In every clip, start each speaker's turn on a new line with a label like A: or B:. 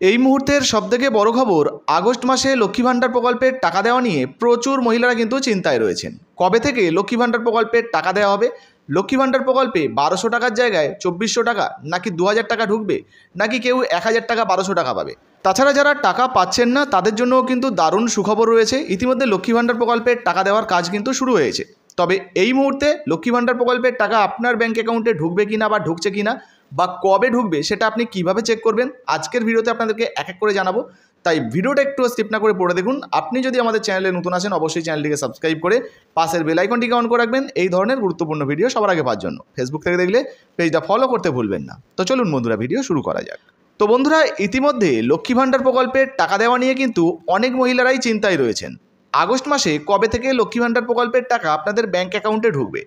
A: এই মুহূর্তের সবথেকে বড় খবর, আগস্ট মাসে লক্ষ্মী ভাণ্ডার প্রকল্পের টাকা দেওয়া নিয়ে প্রচুর মহিলারা কিন্তু চিন্তায় রয়েছেন। কবে থেকে লক্ষ্মী ভাণ্ডার প্রকল্পের টাকা দেওয়া হবে? লক্ষ্মী ভাণ্ডার প্রকল্পে 1200 টাকার জায়গায় 2400 টাকা, নাকি 2000 টাকা ঢুকবে, নাকি কেউ 1000 টাকা 1200 টাকা পাবে? তাছাড়া যারা টাকা পাচ্ছেন না তাদের জন্যও কিন্তু দারুণ সুখবর রয়েছে। ইতিমধ্যে লক্ষ্মী ভাণ্ডার প্রকল্পের টাকা দেওয়ার কাজ কিন্তু শুরু হয়েছে। তবে এই মুহূর্তে লক্ষ্মী ভাণ্ডার প্রকল্পের টাকা আপনার ব্যাঙ্ক অ্যাকাউন্টে ঢুকবে কিনা বা ঢুকছে কিনা বা কবে ঢুকবে সেটা আপনি কিভাবে চেক করবেন, আজকের ভিডিওতে আপনাদেরকে এক এক করে জানাবো। তাই ভিডিওটা একটু স্কিপ না করে পড়ে দেখুন। আপনি যদি আমাদের চ্যানেলে নতুন আসেন অবশ্যই চ্যানেলটিকে সাবস্ক্রাইব করে পাশের বেল আইকনটিকে অন করে রাখবেন এই ধরনের গুরুত্বপূর্ণ ভিডিও সবার আগে পাওয়ার জন্য। ফেসবুক থেকে দেখলে পেজটা ফলো করতে ভুলবেন না। তো চলুন বন্ধুরা, ভিডিও শুরু করা যাক। তো বন্ধুরা, ইতিমধ্যে লক্ষ্মী ভাণ্ডার প্রকল্পের টাকা দেওয়া নিয়ে কিন্তু অনেক মহিলারাই চিন্তায় রয়েছেন। আগস্ট মাসে কবে থেকে লক্ষ্মী ভাণ্ডার প্রকল্পের টাকা আপনাদের ব্যাঙ্ক অ্যাকাউন্টে ঢুকবে?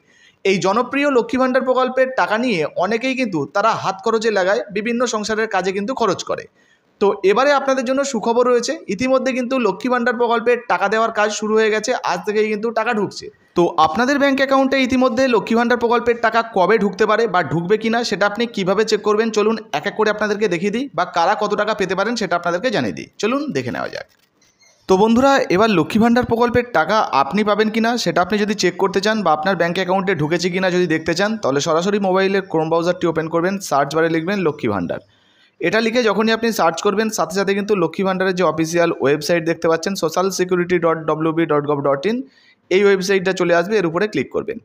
A: এই জনপ্রিয় লক্ষ্মী ভাণ্ডার প্রকল্পের টাকা নিয়ে অনেকেই কিন্তু তারা হাত খরচে লাগায়, বিভিন্ন সংসারের কাজে কিন্তু খরচ করে। তো এবারে আপনাদের জন্য সুখবর রয়েছে, ইতিমধ্যে কিন্তু লক্ষ্মী ভাণ্ডার প্রকল্পের টাকা দেওয়ার কাজ শুরু হয়ে গেছে। আজ থেকেই কিন্তু টাকা ঢুকছে। তো আপনাদের ব্যাঙ্ক অ্যাকাউন্টে ইতিমধ্যে লক্ষ্মী ভাণ্ডার প্রকল্পের টাকা কবে ঢুকতে পারে বা ঢুকবে কিনা সেটা আপনি কিভাবে চেক করবেন চলুন এক এক করে আপনাদেরকে দেখিয়ে দিই, বা কারা কত টাকা পেতে পারেন সেটা আপনাদেরকে জানিয়ে দিই। চলুন দেখে নেওয়া যাক। তো বন্ধুরা, এবার লক্ষ্মী ভাণ্ডার প্রকল্পের টাকা আপনি পাবেন কিনা সেটা আপনি যদি চেক করতে চান বা আপনার ব্যাঙ্ক অ্যাকাউন্টে ঢুকেছে কিনা যদি দেখতে চান, তাহলে সরাসরি মোবাইলের ক্রোম ব্রাউজারটি ওপেন করবেন, সার্চ বারে লিখবেন লক্ষ্মী ভাণ্ডার। এটা লিখে যখনই আপনি সার্চ করবেন সাথে সাথে কিন্তু লক্ষ্মী ভাণ্ডারের যে অফিসিয়াল ওয়েবসাইট দেখতে পাচ্ছেন socialsecurity.wb.gov.in, এই ওয়েবসাইটটা চলে আসবে। এর উপরে ক্লিক করবেন।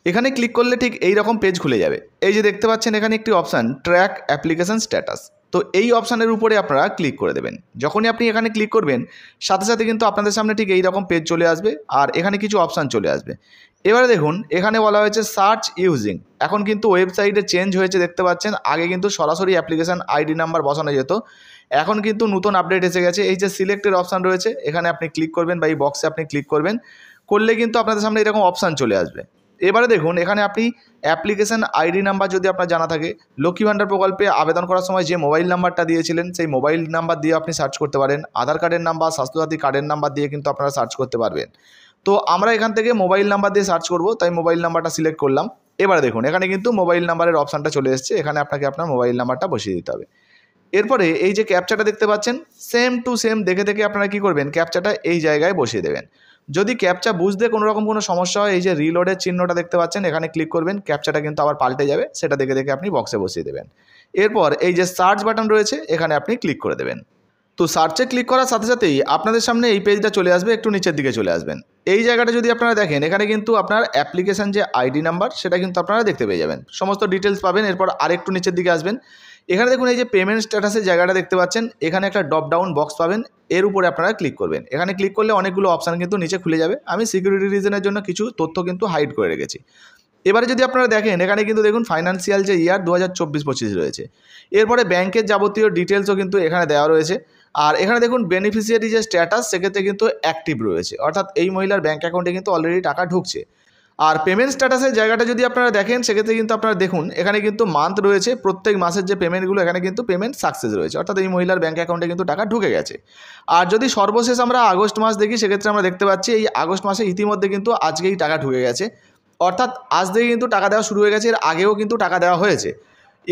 A: এখানে ক্লিক করলে ঠিক এই রকম পেজ খুলে যাবে। এই যে দেখতে পাচ্ছেন এখানে একটি অপশান ট্র্যাক অ্যাপ্লিকেশন স্ট্যাটাস, তো এই অপশানের উপরে আপনারা ক্লিক করে দেবেন। যখনই আপনি এখানে ক্লিক করবেন সাথে সাথে কিন্তু আপনাদের সামনে ঠিক এই রকম পেজ চলে আসবে আর এখানে কিছু অপশান চলে আসবে। এবারে দেখুন এখানে বলা হয়েছে সার্চ ইউজিং। এখন কিন্তু ওয়েবসাইটে চেঞ্জ হয়েছে দেখতে পাচ্ছেন। আগে কিন্তু সরাসরি অ্যাপ্লিকেশান আইডি নাম্বার বসানো যেত, এখন কিন্তু নতুন আপডেট এসে গেছে। এই যে সিলেক্টের অপশান রয়েছে এখানে আপনি ক্লিক করবেন বা এই বক্সে আপনি ক্লিক করবেন, করলে কিন্তু আপনাদের সামনে এরকম অপশান চলে আসবে। এবারে দেখুন এখানে আপনি অ্যাপ্লিকেশান আইডি নাম্বার যদি আপনার জানা থাকে, লক্ষ্মী ভাণ্ডার প্রকল্পে আবেদন করার সময় যে মোবাইল নাম্বারটা দিয়েছিলেন সেই মোবাইল নাম্বার দিয়ে আপনি সার্চ করতে পারেন। আধার কার্ডের নাম্বার, স্বাস্থ্যসাথী কার্ডের নাম্বার দিয়ে কিন্তু আপনারা সার্চ করতে পারবেন। তো আমরা এখান থেকে মোবাইল নাম্বার দিয়ে সার্চ করব, তাই মোবাইল নাম্বারটা সিলেক্ট করলাম। এবারে দেখুন এখানে কিন্তু মোবাইল নাম্বারের অপশানটা চলে এসেছে, এখানে আপনাকে আপনার মোবাইল নাম্বারটা বসিয়ে দিতে হবে। এরপরে এই যে ক্যাপচাটা দেখতে পাচ্ছেন, সেম টু সেম দেখে দেখে আপনারা কী করবেন, ক্যাপচাটা এই জায়গায় বসিয়ে দেবেন। যদি ক্যাপচা বুঝতে কোনো রকম কোনো সমস্যা হয় এই যে রিলোডের চিহ্নটা দেখতে পাচ্ছেন এখানে ক্লিক করবেন, ক্যাপচাটা কিন্তু আবার পাল্টে যাবে, সেটা দেখে দেখে আপনি বক্সে বসিয়ে দেবেন। এরপর এই যে সার্চ বাটন রয়েছে এখানে আপনি ক্লিক করে দেবেন। তো সার্চে ক্লিক করার সাথে সাথেই আপনাদের সামনে এই পেজটা চলে আসবে, একটু নিচের দিকে চলে আসবেন। এই জায়গাটা যদি আপনারা দেখেন এখানে কিন্তু আপনার অ্যাপ্লিকেশান যে আইডি নাম্বার সেটা কিন্তু আপনারা দেখতে পেয়ে যাবেন, সমস্ত ডিটেলস পাবেন। এরপর আরেকটু নিচের দিকে আসবেন, এখানে দেখুন এই যে পেমেন্ট স্ট্যাটাসের জায়গাটা দেখতে পাচ্ছেন, এখানে একটা ড্রপ ডাউন বক্স পাবেন, এর উপরে আপনারা ক্লিক করবেন। এখানে ক্লিক করলে অনেকগুলো অপশান কিন্তু নিচে খুলে যাবে। আমি সিকিউরিটি রিজনের জন্য কিছু তথ্য কিন্তু হাইড করে রেখেছি। এবারে যদি আপনারা দেখেন এখানে কিন্তু দেখুন ফাইন্যান্সিয়াল যে ইয়ার 2024-25 রয়েছে, এরপরে ব্যাংকের যাবতীয় ডিটেলসও কিন্তু এখানে দেওয়া রয়েছে। আর এখানে দেখুন বেনিফিশিয়ারি যে স্ট্যাটাস সেক্ষেত্রে কিন্তু অ্যাক্টিভ রয়েছে, অর্থাৎ এই মহিলার ব্যাঙ্ক অ্যাকাউন্টে কিন্তু অলরেডি টাকা ঢুকছে। আর পেমেন্ট স্ট্যাটাসের জায়গাটা যদি আপনারা দেখেন সেক্ষেত্রে কিন্তু আপনারা দেখুন এখানে কিন্তু মান্থ রয়েছে, প্রত্যেক মাসের যে পেমেন্টগুলো এখানে কিন্তু পেমেন্ট সাকসেস রয়েছে, অর্থাৎ এই মহিলার ব্যাঙ্ক অ্যাকাউন্টে কিন্তু টাকা ঢুকে গেছে। আর যদি সর্বশেষ আমরা আগস্ট মাস দেখি সেক্ষেত্রে আমরা দেখতে পাচ্ছি এই আগস্ট মাসে ইতিমধ্যে কিন্তু আজকেই টাকা ঢুকে গেছে, অর্থাৎ আজ থেকে কিন্তু টাকা দেওয়া শুরু হয়ে গেছে। এর আগেও কিন্তু টাকা দেওয়া হয়েছে।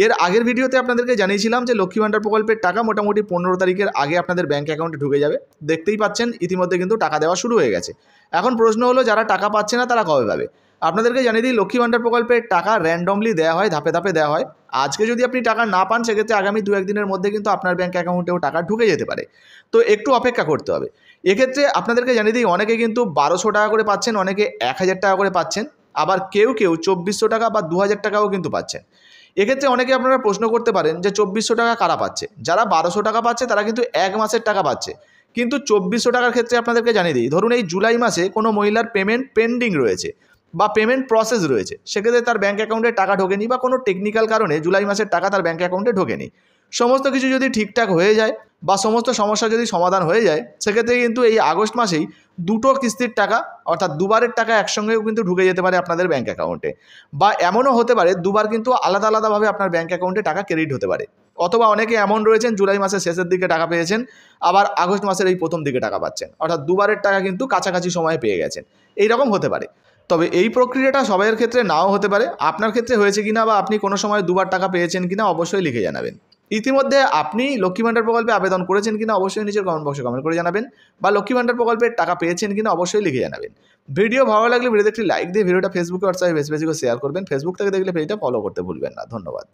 A: এর আগের ভিডিওতে আপনাদেরকে জানিয়েছিলাম যে লক্ষ্মী ভাণ্ডার প্রকল্পের টাকা মোটামুটি 15 তারিখের আগে আপনাদের ব্যাঙ্ক অ্যাকাউন্টে ঢুকে যাবে। দেখতেই পাচ্ছেন ইতিমধ্যে কিন্তু টাকা দেওয়া শুরু হয়ে গেছে। এখন প্রশ্ন হলো যারা টাকা পাচ্ছে না তারা কবে পাবে? আপনাদেরকে জানিয়ে দিই লক্ষ্মী ভাণ্ডার প্রকল্পের টাকা র্যান্ডমলি দেওয়া হয়, ধাপে ধাপে দেওয়া হয়। আজকে যদি আপনি টাকা না পান সেক্ষেত্রে আগামী 2-1 দিনের মধ্যে কিন্তু আপনার ব্যাঙ্ক অ্যাকাউন্টেও টাকা ঢুকে যেতে পারে। তো একটু অপেক্ষা করতে হবে। এক্ষেত্রে আপনাদেরকে জানিয়ে দিই অনেকে কিন্তু 1200 টাকা করে পাচ্ছেন, অনেকে 1000 টাকা করে পাচ্ছেন, আবার কেউ কেউ 2400 টাকা বা 2000 টাকাও কিন্তু পাচ্ছেন। এক্ষেত্রে অনেকে আপনারা প্রশ্ন করতে পারেন যে 2400 টাকা কারা পাচ্ছে? যারা 1200 টাকা পাচ্ছে তারা কিন্তু 1 মাসের টাকা পাচ্ছে। কিন্তু 2400 টাকার ক্ষেত্রে আপনাদেরকে জানিয়ে দিই, ধরুন এই জুলাই মাসে কোনো মহিলার পেমেন্ট পেন্ডিং রয়েছে বা পেমেন্ট প্রসেস রয়েছে, সেক্ষেত্রে তার ব্যাঙ্ক অ্যাকাউন্টে টাকা ঢোকেনি বা কোনো টেকনিক্যাল কারণে জুলাই মাসের টাকা তার ব্যাঙ্ক অ্যাকাউন্টে ঢোকেনি। সমস্ত কিছু যদি ঠিকঠাক হয়ে যায় বা সমস্ত সমস্যা যদি সমাধান হয়ে যায় সেক্ষেত্রে কিন্তু এই আগস্ট মাসেই দুটো কিস্তির টাকা অর্থাৎ দুবারের টাকা একসঙ্গেও কিন্তু ঢুকে যেতে পারে আপনাদের ব্যাঙ্ক অ্যাকাউন্টে, বা এমনও হতে পারে দুবার কিন্তু আলাদা আলাদাভাবে আপনার ব্যাঙ্ক অ্যাকাউন্টে টাকা ক্রেডিট হতে পারে। অথবা অনেকে এমন রয়েছেন জুলাই মাসের শেষের দিকে টাকা পেয়েছেন, আবার আগস্ট মাসের এই প্রথম দিকে টাকা পাচ্ছেন, অর্থাৎ দুবারের টাকা কিন্তু কাছাকাছি সময়ে পেয়ে গেছেন। এই রকম হতে পারে। তবে এই প্রক্রিয়াটা সবাইয়ের ক্ষেত্রে নাও হতে পারে। আপনার ক্ষেত্রে হয়েছে কিনা বা আপনি কোনো সময় দুবার টাকা পেয়েছেন কিনা অবশ্যই লিখে জানাবেন। ইতিমধ্যে আপনি লক্ষ্মী ভাণ্ডার প্রকল্পে আবেদন করেছেন কিনা অবশ্যই নিচের কমেন্ট বক্সে কমেন্ট করে জানাবেন, বা লক্ষ্মী ভাণ্ডার প্রকল্পের টাকা পেয়েছেন কিনা অবশ্যই লিখে জানাবেন। ভিডিও ভালো লাগলে ভিডিওতে একটি লাইক দিয়ে ভিডিওটা ফেসবুকে হোয়াটসঅ্যাপে বেশি বেশি করে শেয়ার করবেন। ফেসবুক থেকে দেখলে পেজটা ফলো করতে ভুলবেন না। ধন্যবাদ।